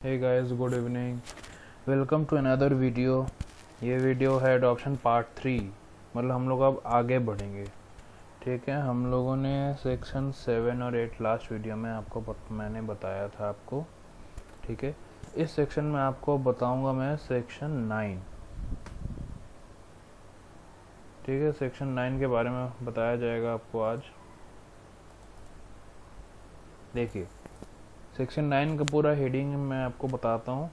Hey guys, good evening. Welcome to another video. ये video है adoption part 3। मतलब हम लोग अब आगे बढ़ेंगे। ठीक है, हम लोगों ने सेक्शन 7 और 8 लास्ट वीडियो में मैंने बताया था आपको। ठीक है, इस सेक्शन में आपको बताऊंगा मैं सेक्शन 9। ठीक है, सेक्शन 9 के बारे में बताया जाएगा आपको आज। देखिए, सेक्शन 9 का पूरा हेडिंग मैं आपको बताता हूँ।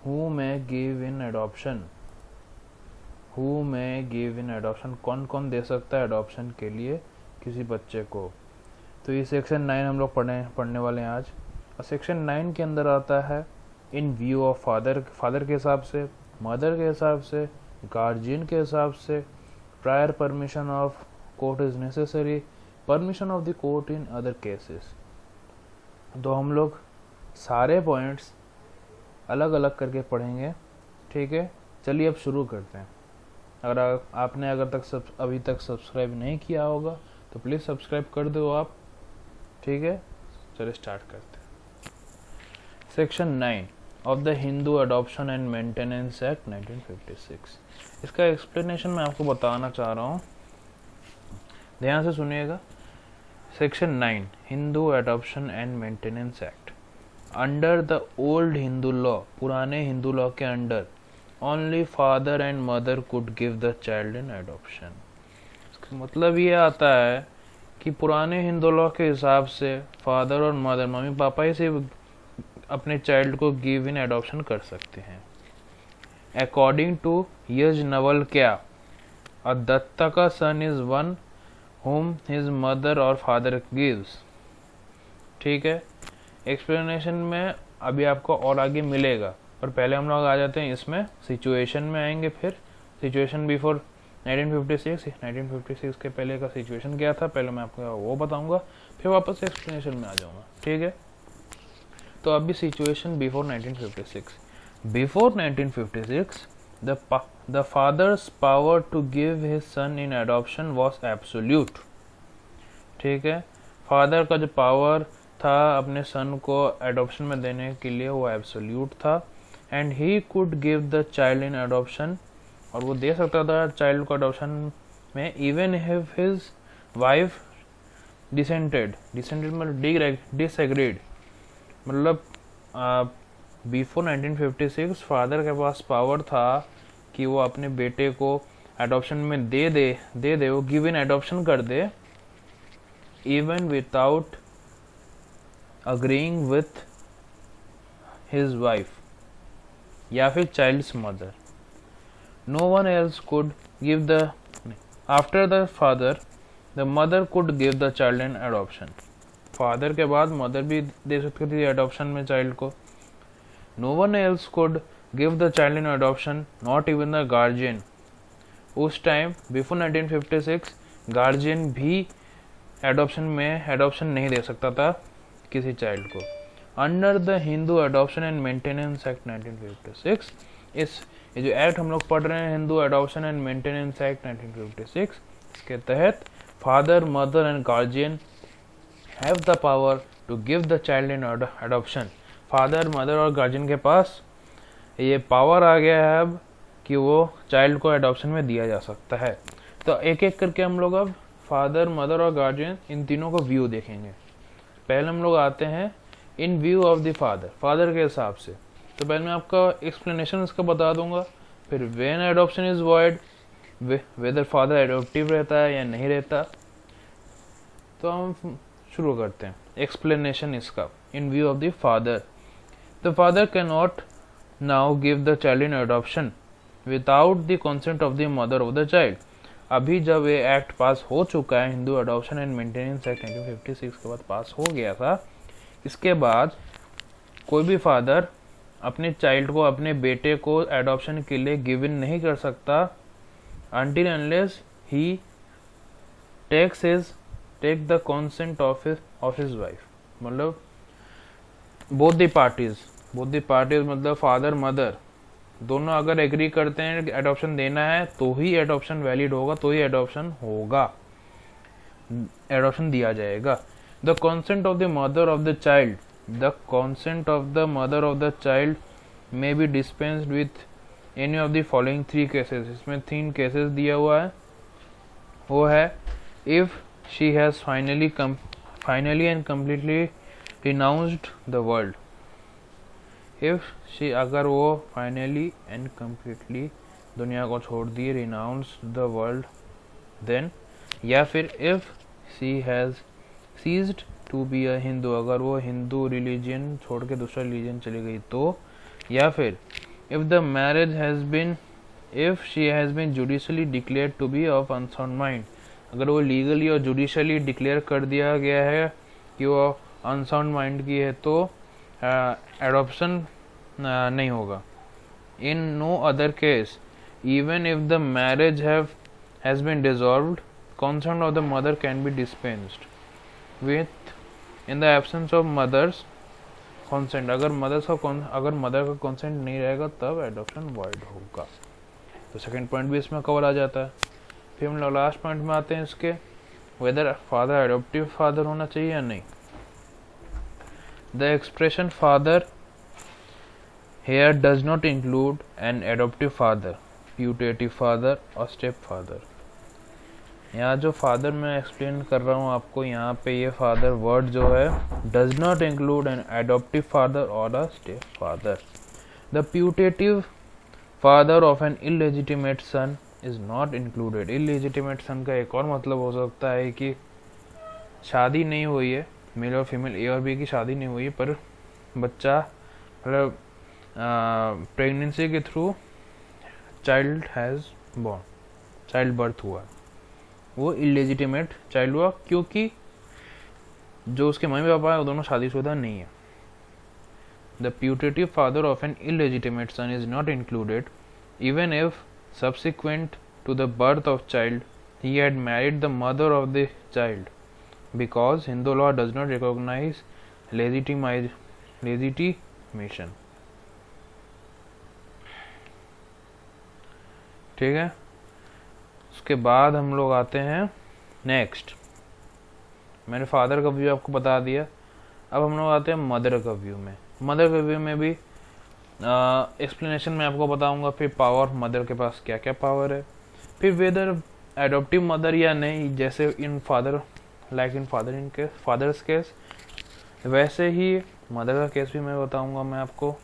हु में गिव इन एडॉप्शन। हु में गिव इन एडॉप्शन, कौन कौन दे सकता है एडॉप्शन के लिए किसी बच्चे को। तो ये सेक्शन 9 हम लोग पढ़ने वाले हैं आज। और सेक्शन 9 के अंदर आता है इन व्यू ऑफ फादर के हिसाब से, मदर के हिसाब से, गार्जियन के हिसाब से, prior permission of court is necessary, permission of the court in other cases. तो हम लोग सारे पॉइंट्स अलग अलग करके पढ़ेंगे। ठीक है, चलिए अब शुरू करते हैं। आपने अभी तक सब्सक्राइब नहीं किया होगा तो प्लीज़ सब्सक्राइब कर दो आप। ठीक है, चलिए स्टार्ट करते हैं। Section 9 of the Hindu adoption and maintenance act 1956। इसका एक्सप्लेनेशन मैं आपको बताना चाह रहा हूँ, ध्यान से सुनिएगा। Section 9 Hindu adoption and maintenance act. Under the old Hindu law, पुराने हिंदू लॉ के under, only father and mother could give the child in adoption. इसका मतलब ये आता है कि पुराने हिंदू लॉ के हिसाब से फादर और मदर, मम्मी पापा ही सिर्फ अपने चाइल्ड को गिव इन एडॉप्शन कर सकते हैं। अकॉर्डिंग टू यजनवल क्या, अ दत्ता का son is one whom his mother और father gives। ठीक है, एक्सप्लेनेशन में अभी आपको और आगे मिलेगा, और पहले हम लोग आ जाते हैं इसमें सिचुएशन में आएंगे। फिर सिचुएशन बिफोर 1956 के पहले का सिचुएशन क्या था, पहले मैं आपको वो बताऊंगा, फिर वापस एक्सप्लेनेशन में आ जाऊंगा। ठीक है, तो अभी situation before 1956। Before 1956 the father's power to give his son in adoption was absolute। ठीक है, फादर का जो पावर था अपने सन को एडॉप्शन में देने के लिए वो एब्सोल्यूट था। And he could give the child in adoption, और वो दे सकता था चाइल्ड को एडॉप्शन में, even if his wife dissented मतलब डिसएग्रीड। मतलब बिफोर 1956 फादर के पास पावर था कि वो अपने बेटे को एडॉप्शन में दे दे वो गिव इन एडॉप्शन कर दे, even without agreeing with his wife या फिर child's mother. No one else could give the after the father the mother could give the child in adoption. Father के बाद मदर भी दे सकती थी एडॉप्शन में चाइल्ड को। No one else could give the child in adoption, not even the guardian. उस time before 1956 guardian भी adoption नहीं दे सकता था किसी चाइल्ड को। Under the Hindu adoption and maintenance act 1956, ये जो एक्ट हम लोग पढ़ रहे हैं, Hindu adoption and maintenance act 1956, इसके तहत father, mother and guardian have the power to give the child in adoption. Father, mother और गार्जियन के पास ये पावर आ गया है अब कि वो चाइल्ड को एडॉप्शन में दिया जा सकता है। तो एक एक करके हम लोग अब फादर, मदर और गार्जियन इन तीनों को व्यू देखेंगे। पहले हम लोग आते हैं इन व्यू ऑफ द फादर के हिसाब से। तो पहले मैं आपका एक्सप्लेनेशन इसका बता दूंगा, फिर when adoption is void, whether father adoptive रहता है या नहीं रहता। तो हम शुरू करते हैं एक्सप्लेनेशन इसका। इन view of the father can not now give the child in adoption without the consent of the mother of the child। अभी जब ये एक्ट पास हो चुका है, Hindu adoption and maintenance act 1956 के बाद पास हो गया था, इसके बाद कोई भी फादर अपने चाइल्ड को, अपने बेटे को एडॉप्शन के लिए गिव इन नहीं कर सकता until unless he take the consent of his wife। मतलब both the parties मतलब फादर, मदर दोनों अगर एग्री करते हैं कि एडॉप्शन देना है तो ही एडॉप्शन वैलिड होगा, तो ही एडॉप्शन दिया जाएगा। The consent of the mother of the child the consent of the mother of the child may be dispensed with any of the following 3 cases. इसमें 3 केसेस दिया हुआ है, वो है if she has finally and completely renounced the world. If she, अगर वो finally and completely दुनिया को छोड़ दिए, रिनाउंस्ड द वर्ल्ड, देन, या फिर if she has ceased to be a Hindu, अगर वो हिंदू रिलीजन छोड़ के दूसरा रिलीजन चली गई तो, या फिर if the marriage has been, if she has been judicially declared to be of unsound mind, अगर वो लीगली और जुडिशली डिक्लेयर कर दिया गया है कि वो अनसाउंड माइंड की है तो एडॉप्शन नहीं होगा। In no other case even if the marriage has been dissolved consent of the mother can be dispensed with in the absence of mother's consent। अगर मदर का consent नहीं रहेगा तब adoption void होगा। तो सेकंड पॉइंट भी इसमें cover आ जाता है। फिर हम लोग लास्ट पॉइंट में आते हैं इसके, वेदर फादर एडॉप्टिव फादर होना चाहिए या नहीं। The expression father here does not include an adoptive father, putative father और step father। यहाँ जो फादर मैं एक्सप्लेन कर रहा हूँ आपको, यहाँ पे ये फादर वर्ड जो है does not include an adoptive father और a step father. The putative father of an illegitimate son is not included. Illegitimate son का एक और मतलब हो सकता है कि शादी नहीं हुई है, मेल और फीमेल ए और बी की शादी नहीं हुई है, पर बच्चा मतलब प्रेगनेंसी के थ्रू चाइल्ड बर्थ हुआ, वो इलेजिटिमेट चाइल्ड हुआ क्योंकि जो उसके मम्मी पापा है वो दोनों शादीशुदा नहीं है। The putative father of an illegitimate son is not included even if subsequent to the birth of child he had married the mother of the child, because Hindu law does not recognise legitimation. ठीक है, उसके बाद हम लोग आते हैं next. मैंने father का व्यू आपको बता दिया, अब हम लोग आते हैं मदर का व्यू में। मदर के व्यू में भी एक्सप्लेनेशन मैं आपको बताऊंगा, फिर पावर, मदर के पास क्या क्या पावर है, फिर वेदर एडॉप्टिव मदर या नहीं, जैसे in father like in father's case, वैसे ही मदर का केस भी मैं बताऊंगा मैं आपको।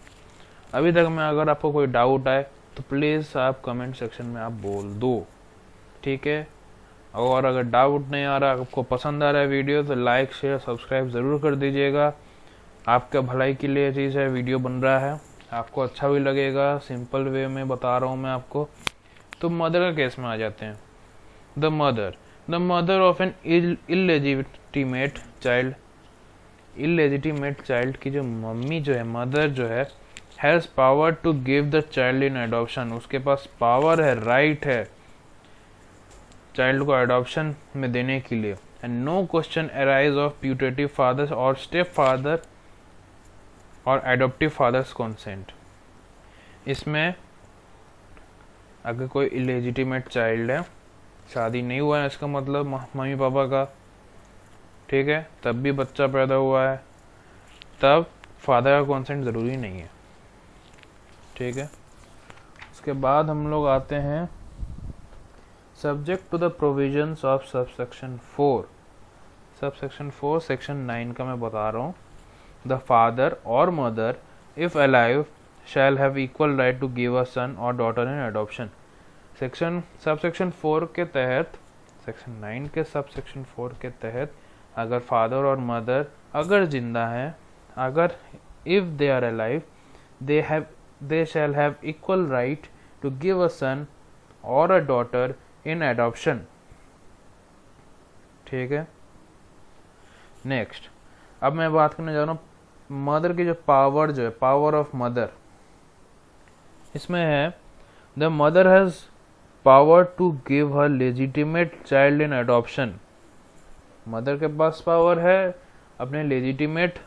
अभी तक में अगर आपको कोई डाउट आए तो प्लीज़ आप कमेंट सेक्शन में आप बोल दो, ठीक है। और अगर डाउट नहीं आ रहा, आपको पसंद आ रहा है वीडियो तो लाइक शेयर सब्सक्राइब ज़रूर कर दीजिएगा। आपका भलाई के लिए चीज़ है, वीडियो बन रहा है, आपको अच्छा भी लगेगा, सिंपल वे में बता रहा हूँ मैं आपको। तो मदर का केस में आ जाते हैं। The mother of an illegitimate child की जो मम्मी जो है, मदर जो है, has power to give the child in adoption. उसके पास पावर है, राइट है चाइल्ड को एडॉप्शन में देने के लिए। And no question arise of putative fathers और स्टेप फादर और एडॉप्टिव फादर्स कॉन्सेंट। इसमें अगर कोई इलेजिटिमेट चाइल्ड है, शादी नहीं हुआ है, इसका मतलब मम्मी पापा का, ठीक है, तब भी बच्चा पैदा हुआ है, तब फादर का कॉन्सेंट ज़रूरी नहीं है, ठीक है। उसके बाद हम लोग आते हैं subject to the provisions of subsection 4 section 9 का मैं बता रहा हूँ। द फादर और mother if alive shall have equal right to give a son और डॉटर इन एडॉप्शन। सबसेक्शन 4 के तहत, सेक्शन 9 के सबसेक्शन 4 के तहत अगर फादर और मदर अगर जिंदा हैं, अगर if they are alive, they shall have equal right to give a son or a daughter in adoption, ठीक है। नेक्स्ट, अब मैं बात करने जा रहा हूँ मदर की जो पावर है, पावर ऑफ मदर। इसमें है the mother has power to give her legitimate child in adoption. Mother के पास पावर है अपने लेजिटिमेट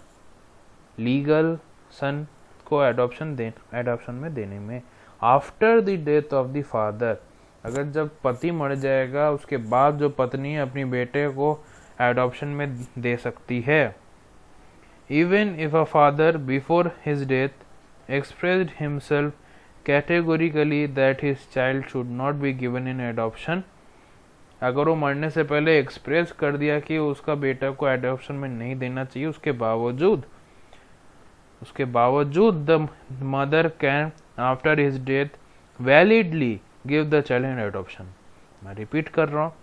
लीगल सन को एडॉप्शन में देने में। After the death of the father, अगर जब पति मर जाएगा उसके बाद जो पत्नी अपनी बेटे को एडॉप्शन में दे सकती है। Even if a father before his death expressed himself categorically that his child should not be given in adoption, अगर वो मरने से पहले एक्सप्रेस कर दिया कि उसका बेटा को एडॉप्शन में नहीं देना चाहिए, उसके बावजूद the mother can after his death validly give the child in adoption. मैं रिपीट कर रहा हूँ,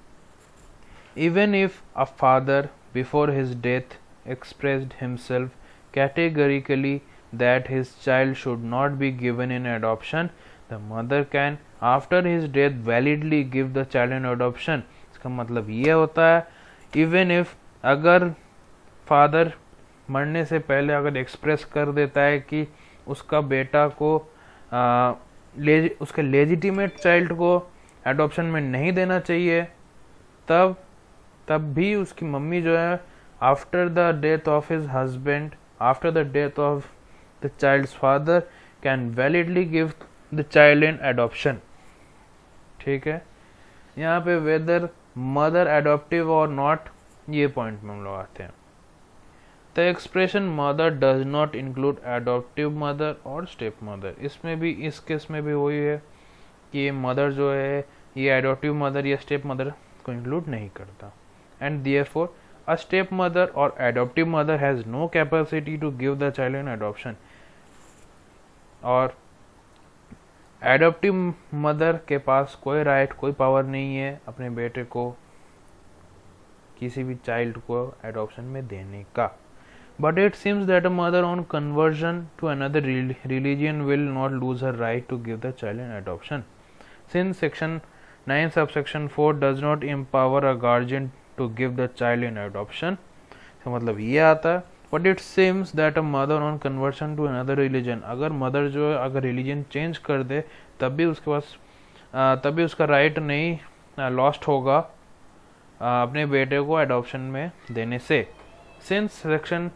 even if a father before his death expressed himself categorically that his child should not be given in adoption, the mother can after his death validly give the child in adoption। इसका मतलब ये होता है even if अगर father मरने से पहले अगर एक्सप्रेस कर देता है कि उसका बेटा को उसके लेजिटिमेट चाइल्ड को एडॉप्शन में नहीं देना चाहिए, तब भी उसकी मम्मी जो है after the death of his husband, after the death of the child's father, can validly give the child in adoption। ठीक है, यहाँ पे whether mother adoptive or not, ये पॉइंट में हम लोग आते हैं। The expression mother does not include adoptive mother और step mother। इसमें भी, इस केस में भी वही है कि ये मदर जो है ये एडॉप्टिव मदर या स्टेप मदर को इंक्लूड नहीं करता, and therefore a stepmother or adoptive mother has no capacity to give the child in adoption। और एडॉप्टिव मदर के पास कोई राइट, कोई पावर नहीं है अपने बेटे को, किसी भी चाइल्ड को एडॉप्शन में देने का। But it seems that a mother on conversion to another religion will not lose her right to give the child in adoption, since section 9 subsection 4 does not empower a guardian to give the child in adoption। तो मतलब ये आता है, but it seems that a mother on conversion to another religion, अगर mother जो है अगर religion change कर दे तब भी उसके पास तभी उसका राइट नहीं लॉस्ट होगा अपने बेटे को एडॉप्शन में देने से। Since section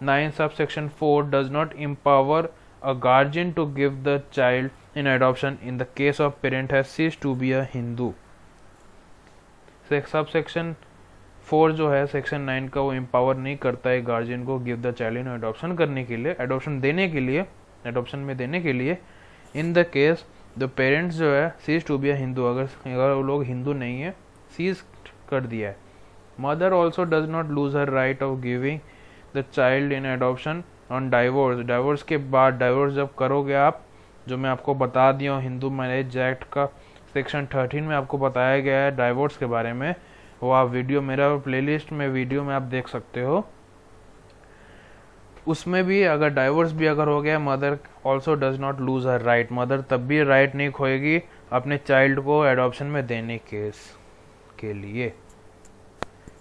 9 subsection 4 does not empower a guardian to give the child in adoption in the case of parent has ceased to be a Hindu. Subsection 4 जो है सेक्शन 9 का वो एम्पावर नहीं करता है गार्जियन को give the child in adoption करने के लिए, एडॉप्शन देने के लिए, एडॉप्शन में देने के लिए, in the case the parents जो है cease to be a Hindu, अगर वो लोग हिंदू नहीं है, सीज कर दिया है। Mother also does not lose her right of giving the child in adoption on divorce. Divorce के बाद, डाइवोर्स जब करोगे आप, जो मैं आपको बता दिया हूँ हिंदू मैरिज एक्ट का सेक्शन 13 में आपको बताया गया है डाइवोर्स के बारे में, वो आप वीडियो मेरा प्लेलिस्ट में वीडियो में आप देख सकते हो। उसमें भी अगर डाइवोर्स भी अगर हो गया, mother also does not lose her right, mother तब भी राइट नहीं खोएगी अपने चाइल्ड को एडॉप्शन में देने के लिए।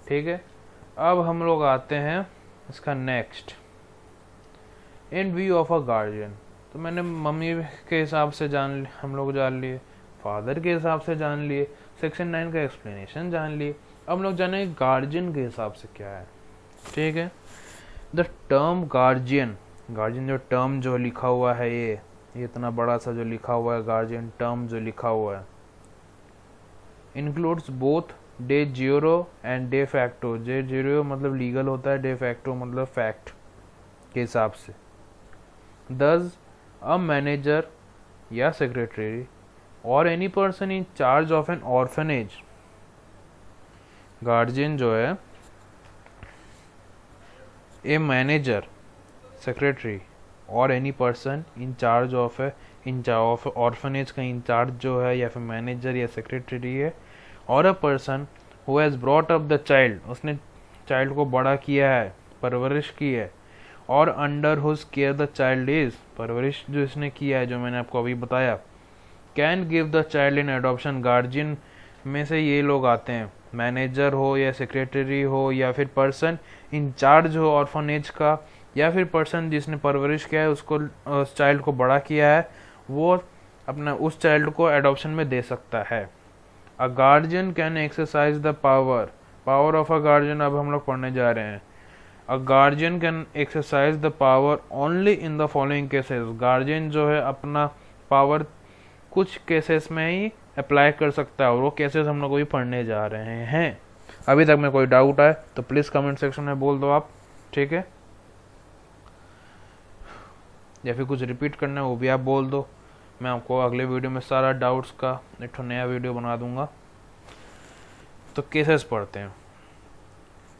ठीक है, अब हम लोग आते हैं इसका next, in view of a guardian. तो मैंने मम्मी के हिसाब से हम लोग जान लिए, फादर के हिसाब से जान लिए, सेक्शन 9 का एक्सप्लेनेशन जान लिए, अब लोग जाने गार्जियन के हिसाब से क्या है। ठीक है, द टर्म गार्जियन, गार्जियन जो टर्म जो लिखा हुआ है, ये इतना बड़ा सा जो लिखा हुआ है गार्जियन टर्म जो लिखा हुआ है, includes both de jure and de facto. De jure मतलब लीगल होता है, डे फैक्टो मतलब फैक्ट के हिसाब से। दस अ मैनेजर या सेक्रेटरी और any person in charge of an orphanage. Guardian जो है ए मैनेजर, सेक्रेटरी और any person in charge of orphanage का इंचार्ज जो है, या फिर मैनेजर या सेक्रेटरी है, और a person who has brought up the child, उसने चाइल्ड को बड़ा किया है, परवरिश की है, और under whose care the child is, परवरिश जो इसने किया है, जो मैंने आपको अभी बताया, can give the child in adoption. Guardian में से ये लोग आते हैं, मैनेजर हो या सेक्रेटरी हो या फिर पर्सन इंचार्ज हो ऑर्फनेज का, या फिर पर्सन जिसने परवरिश किया है, उसको उस चाइल्ड को बड़ा किया है, वो अपना उस चाइल्ड को एडॉप्शन में दे सकता है। अ guardian can exercise the power of a guardian. अब हम लोग पढ़ने जा रहे हैं, अ guardian can exercise the power only in the following cases. Guardian जो है अपना पावर कुछ केसेस में ही अप्लाई कर सकता है, और वो केसेस हम लोग भी पढ़ने जा रहे हैं। अभी तक में कोई डाउट आए तो प्लीज़ कमेंट सेक्शन में बोल दो आप, ठीक है। या फिर कुछ रिपीट करना है वो भी आप बोल दो, मैं आपको अगले वीडियो में सारा डाउट्स का एक नया वीडियो बना दूंगा। तो केसेस पढ़ते हैं।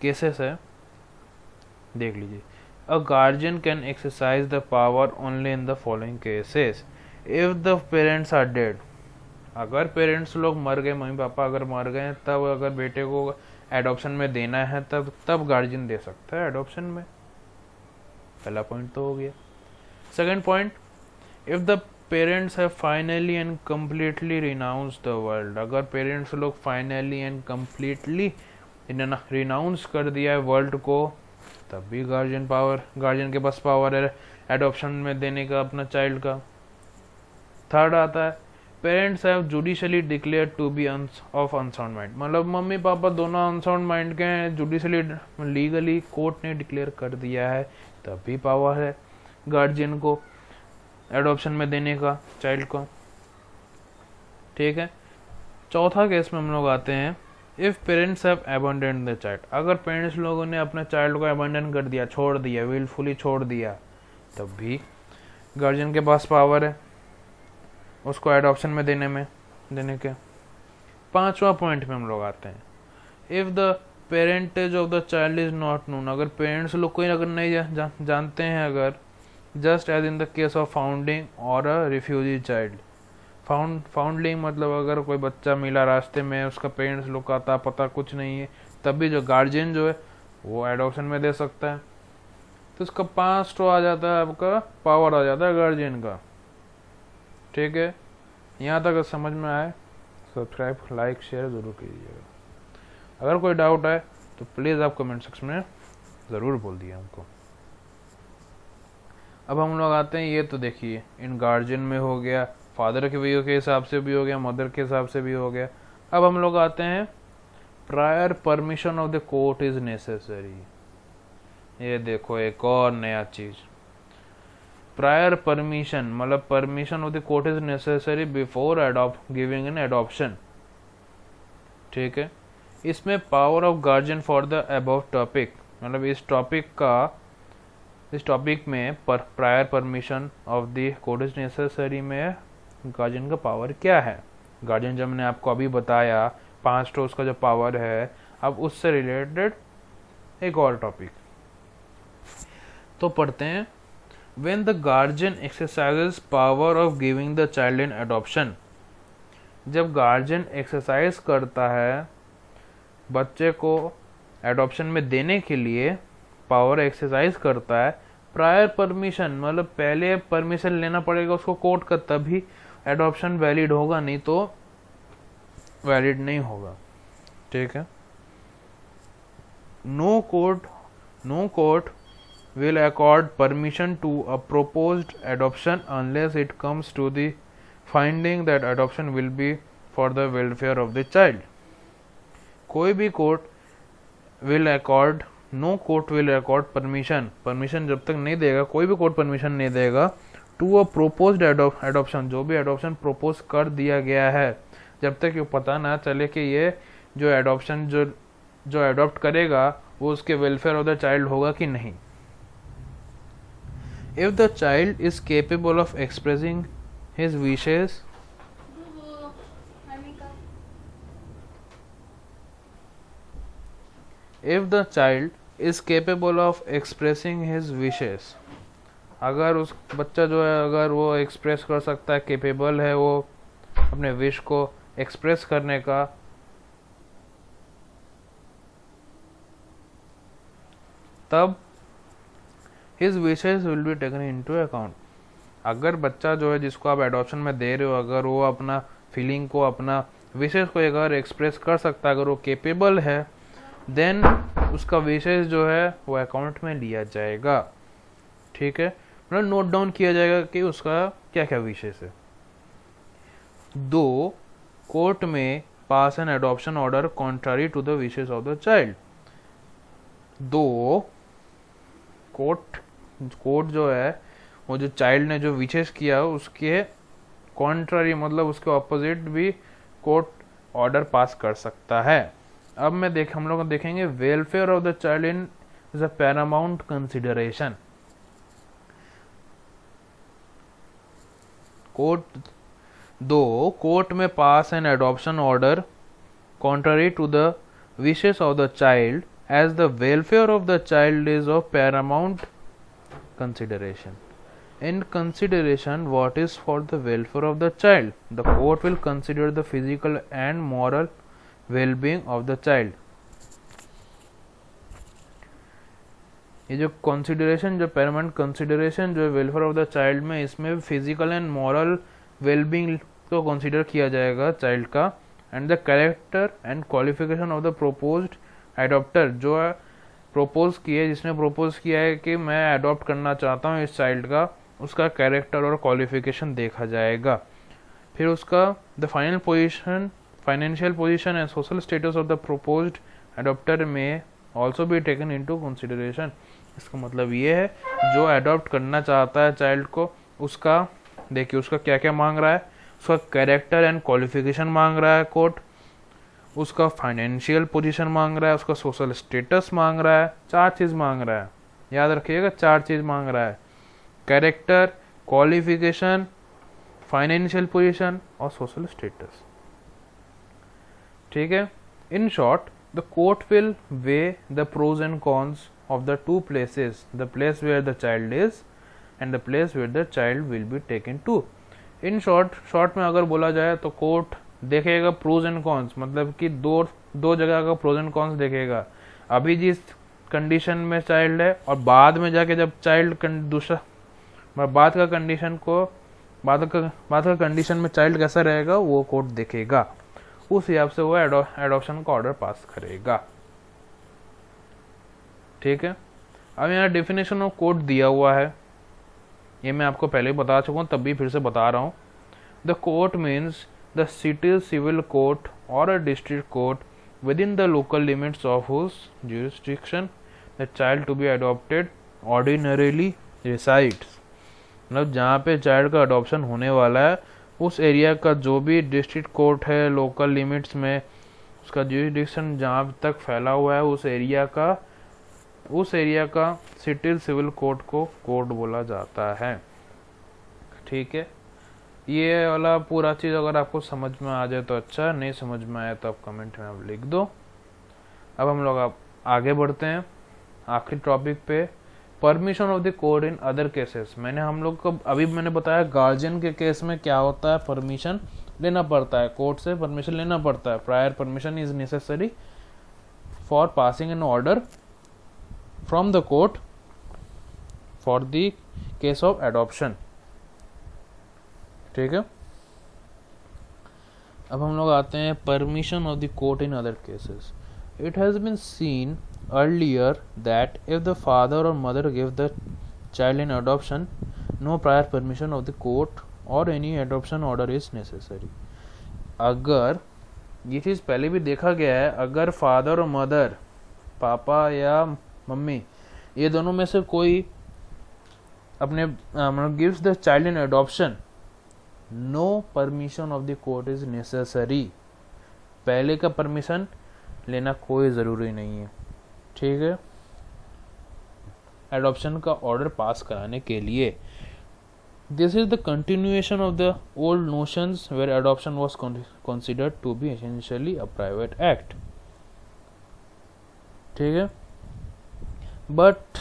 केसेस है, देख लीजिए। A guardian can exercise the power only in the following cases. If the parents are dead, अगर पेरेंट्स लोग मर गए, मम्मी पापा अगर मर गए, तब अगर बेटे को एडॉप्शन में देना है तब गार्जियन दे सकता है एडॉप्शन में। पहला पॉइंट तो हो गया। Second point, if the parents have finally and completely renounce the world, अगर पेरेंट्स लोग फाइनली एंड कम्प्लीटली रिनाउंस कर दिया है वर्ल्ड को, तब भी गार्जियन के पास पावर है एडॉप्शन में देने का अपना चाइल्ड का। थर्ड आता है, parents have judicially declare to be of unsound mind, मतलब मम्मी पापा दोनों अनसाउंड माइंड के हैं, जुडिशली लीगली कोर्ट ने डिक्लेयर कर दिया है, तब भी पावर है गार्जियन को एडॉप्शन में देने का चाइल्ड को। ठीक है। चौथा केस में हम लोग आते हैं, if parents have abandoned the child, अगर पेरेंट्स लोगों ने अपने चाइल्ड को अबैंडन कर दिया, छोड़ दिया, विलफुली छोड़ दिया, तब भी गार्जियन के पास पावर है उसको एडॉप्शन में देने के। पांचवा पॉइंट में हम लोग आते हैं, if the parentage of the child is not known, अगर पेरेंट्स लोग कोई अगर नहीं जानते हैं, अगर just as in the case of founding और अ रिफ्यूजी चाइल्ड। फाउंडलिंग मतलब अगर कोई बच्चा मिला रास्ते में, उसका पेरेंट्स लोग का आता पता कुछ नहीं है, तब भी जो गार्जियन जो है वो एडॉप्शन में दे सकता है। तो इसका 5 तो आ जाता है, आपका पावर आ जाता है गार्जियन का। ठीक है। यहाँ तक समझ में आए, सब्सक्राइब लाइक शेयर ज़रूर कीजिएगा। अगर कोई डाउट है तो प्लीज़ आप कमेंट सेक्शन में ज़रूर बोल दिए हमको। अब हम लोग आते हैं, ये तो देखिए इन गार्जियन में हो गया, फादर के व्यू के हिसाब से भी हो गया, मदर के हिसाब से भी हो गया। अब हम लोग आते हैं, prior permission of the court is necessary. ये देखो एक और नया चीज, प्रायर परमिशन मतलब permission of the court is necessary before giving an adoption. ठीक है। इसमें power of guardian for the above topic, मतलब इस टॉपिक में prior permission of the court is necessary में गार्जियन का पावर क्या है। गार्जियन जब मैंने आपको अभी बताया 5 तो उसका जो पावर है, अब उससे रिलेटेड एक और टॉपिक तो पढ़ते हैं। When the guardian exercises power of giving the child in adoption, जब गार्जियन एक्सरसाइज करता है बच्चे को एडॉप्शन में देने के लिए, पावर एक्सरसाइज करता है, प्रायर परमिशन मतलब पहले परमिशन लेना पड़ेगा उसको कोर्ट का, तभी एडॉप्शन वैलिड होगा, नहीं तो वैलिड नहीं होगा। ठीक है। No court will accord permission to a proposed adoption unless it comes to the finding that adoption will be for the welfare of the child. कोई भी court no court will accord permission जब तक नहीं देगा, कोई भी court permission नहीं देगा टू अ प्रोपोज्ड एडॉप्शन, जो भी एडॉप्शन प्रोपोज कर दिया गया है, जब तक ये पता ना चले कि ये जो एडॉप्शन जो एडॉप्ट करेगा वो उसके वेलफेयर ऑफ द चाइल्ड होगा कि नहीं। If the child is capable of expressing his wishes, अगर उस बच्चा जो है अगर वो एक्सप्रेस कर सकता है, केपेबल है वो अपने विश को एक्सप्रेस करने का, तब his wishes will be taken into account। अगर बच्चा जो है जिसको आप एडॉप्शन में दे रहे हो, अगर वो अपना फीलिंग को, अपना विशेष को अगर एक्सप्रेस कर सकता है, अगर वो केपेबल है, देन उसका विशेष जो है वो अकाउंट में लिया जाएगा। ठीक है। मतलब नोट डाउन किया जाएगा कि उसका क्या क्या विशेष है। 2 कोर्ट में pass an adoption order contrary to the wishes of the child. 2 court जो है वो जो चाइल्ड ने जो विशेष किया उसके कॉन्ट्रारी मतलब उसके ऑपोजिट भी कोर्ट ऑर्डर पास कर सकता है। अब हम लोग देखेंगे welfare of the child in is a paramount consideration. Court में pass an adoption order contrary to the wishes of the child, as the welfare of the child is of paramount consideration. In consideration what is for the welfare of the child, the court will consider the physical and moral well-being of the child. ये जो consideration, जो paramount consideration जो welfare of the child में, इसमें physical and moral well-being को consider किया जाएगा child का, and the character and qualification of the proposed adopter, जो propose किया, जिसने propose किया है कि मैं adopt करना चाहता हूँ इस child का, उसका कैरेक्टर और क्वालिफिकेशन देखा जाएगा. फिर उसका the final position, financial position and social status of the proposed adopter may also be taken into consideration. इसका मतलब ये है जो अडॉप्ट करना चाहता है चाइल्ड को, उसका देखिए उसका क्या क्या मांग रहा है. उसका कैरेक्टर एंड क्वालिफिकेशन मांग रहा है कोर्ट, उसका फाइनेंशियल पोजीशन मांग रहा है, उसका सोशल स्टेटस मांग रहा है. 4 चीज़ मांग रहा है, याद रखिएगा 4 चीज़ मांग रहा है. कैरेक्टर, क्वालिफिकेशन, फाइनेंशियल पोजीशन और सोशल स्टेटस. ठीक है. In short the court will weigh the pros and cons of the 2 places, the place where the child is and the place where the child will be taken to. In short में अगर बोला जाए तो court देखेगा pros and cons, मतलब कि दो जगह का प्रोज एंड कॉन्स देखेगा. अभी जिस कंडीशन में चाइल्ड है और बाद में जाके जब चाइल्ड दूसरा बाद का कंडीशन में चाइल्ड कैसा रहेगा वो कोर्ट देखेगा. उस हिसाब से वो एडॉप्शन का ऑर्डर पास करेगा. ठीक है. अब यहाँ डेफिनेशन ऑफ कोर्ट दिया हुआ है, ये मैं आपको पहले ही बता चुका हूँ, तब भी फिर से बता रहा हूँ. The court means the city civil court और a district court within the local limits of whose jurisdiction the child to be adopted ordinarily resides. मतलब जहाँ पे चाइल्ड का अडॉप्शन होने वाला है उस एरिया का जो भी डिस्ट्रिक्ट कोर्ट है लोकल लिमिट्स में, उसका ज्यूरिसडिक्शन जहाँ तक फैला हुआ है उस एरिया का सिटी सिविल कोर्ट को कोर्ट बोला जाता है. ठीक है. ये वाला पूरा चीज़ अगर आपको समझ में आ जाए तो अच्छा, नहीं समझ में आया तो आप कमेंट में आप लिख दो. अब हम लोग आगे बढ़ते हैं आखिरी टॉपिक पे, permission of the court in other cases. हम लोग को अभी मैंने बताया गार्जियन के केस में क्या होता है, परमिशन लेना पड़ता है, कोर्ट से परमिशन लेना पड़ता है. Prior permission is necessary for passing an order from the court for the case of adoption. ठीक है. अब हम लोग आते हैं permission of the court in other cases. It has been seen earlier that if the father or mother give the child in adoption, no prior permission of the court or any adoption order is necessary. अगर ये चीज़ पहले भी देखा गया है, अगर father और mother, पापा या मम्मी, ये दोनों में से कोई अपने gives the child in adoption, no permission of the court is necessary. पहले का परमिशन लेना कोई ज़रूरी नहीं है. ठीक है. एडॉप्शन का ऑर्डर पास कराने के लिए. This is the continuation of the old notions where adoption was considered to be essentially a private act. ठीक है. But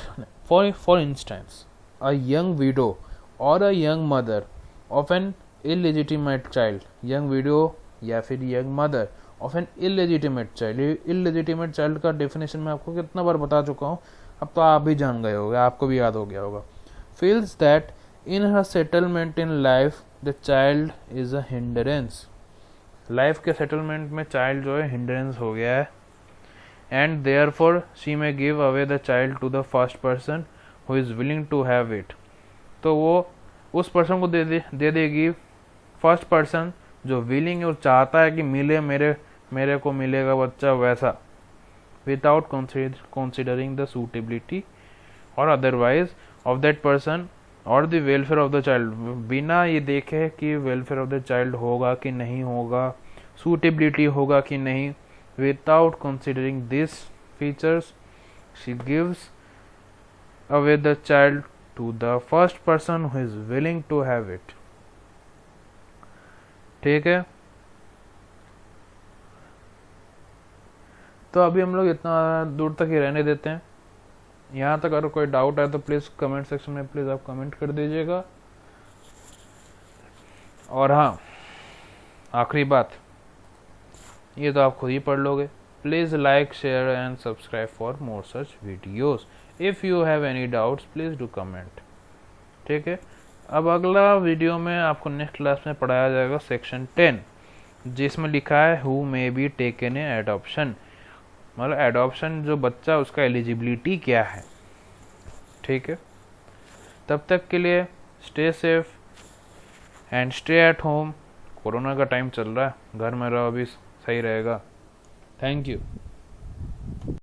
for instance a young widow और a young mother of an illegitimate child, young widow या फिर young mother of an illegitimate child. Illegitimate child का definition मैं आपको कितना बार बता चुका हूँ, अब तो आप भी जान गए होगे, आपको भी याद हो गया होगा. Feels that in her settlement in life the child is a hindrance. Life के सेटलमेंट में चाइल्ड जो है हिंडरेंस हो गया है. And therefore she may give away the child to the first person who is willing to have it. तो वो उस पर्सन को दे देगी, फर्स्ट पर्सन जो विलिंग और चाहता है कि मिले मेरे को मिलेगा बच्चा वैसा, विदाउट कंसिडरिंग द सूटेबिलिटी और अदरवाइज ऑफ दैट पर्सन और the welfare of the child. बिना ये देखे कि वेलफेयर ऑफ द चाइल्ड होगा कि नहीं होगा, सूटेबिलिटी होगा कि नहीं, without considering this features she gives away the child to the first person who is willing to have it. ठीक है, तो अभी हम लोग इतना दूर तक ही रहने देते हैं। यहाँ तक अगर कोई डाउट है तो प्लीज़ कमेंट सेक्शन में प्लीज़ आप कमेंट कर दीजिएगा। और हाँ, आखिरी बात, ये तो आप खुद ही पढ़ लोगे। Please like, share and subscribe for more such videos. If you have any doubts please do comment. ठीक है, अब अगला वीडियो में आपको नेक्स्ट क्लास में पढ़ाया जाएगा सेक्शन 10, जिसमें लिखा है who may be taken a adoption, मतलब एडॉप्शन जो बच्चा उसका एलिजिबिलिटी क्या है। ठीक है, तब तक के लिए stay safe and stay at home. Corona का टाइम चल रहा है, घर में रहो, अभी सही रहेगा। Thank you.